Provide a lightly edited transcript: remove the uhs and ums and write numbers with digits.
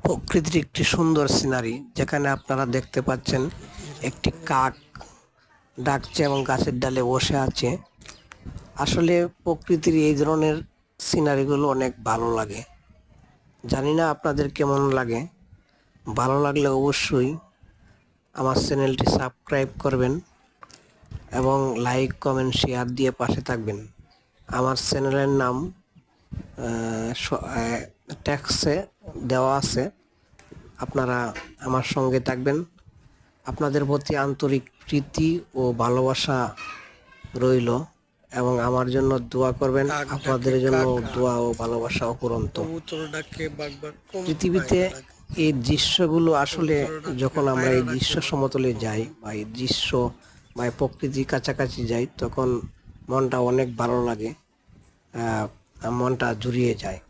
প্রকৃতির একটি সুন্দর সিনারি, যেখানে আপনারা দেখতে পাচ্ছেন একটি কাক ডাকছে এবং গাছের ডালে বসে আছে। আসলে প্রকৃতির এই ধরনের সিনারিগুলো অনেক ভালো লাগে। জানি না আপনাদের কেমন লাগে। ভালো লাগলে অবশ্যই আমার চ্যানেলটি সাবস্ক্রাইব করবেন এবং লাইক, কমেন্ট, শেয়ার দিয়ে পাশে থাকবেন। আমার চ্যানেলের নাম ট্যাক্সে দেওয়া আছে, আপনারা আমার সঙ্গে থাকবেন। আপনাদের প্রতি আন্তরিক প্রীতি ও ভালোবাসা রইল এবং আমার জন্য দোয়া করবেন। আপনাদের জন্য দোয়া ও ভালোবাসা অফুরন্ত। পৃথিবীতে এই দৃশ্যগুলো আসলে যখন আমরা এই দৃশ্য সমতলে যাই বা এই দৃশ্য বা এই প্রকৃতির কাছাকাছি যাই, তখন মনটা অনেক ভালো লাগে, মনটা জুড়িয়ে যায়।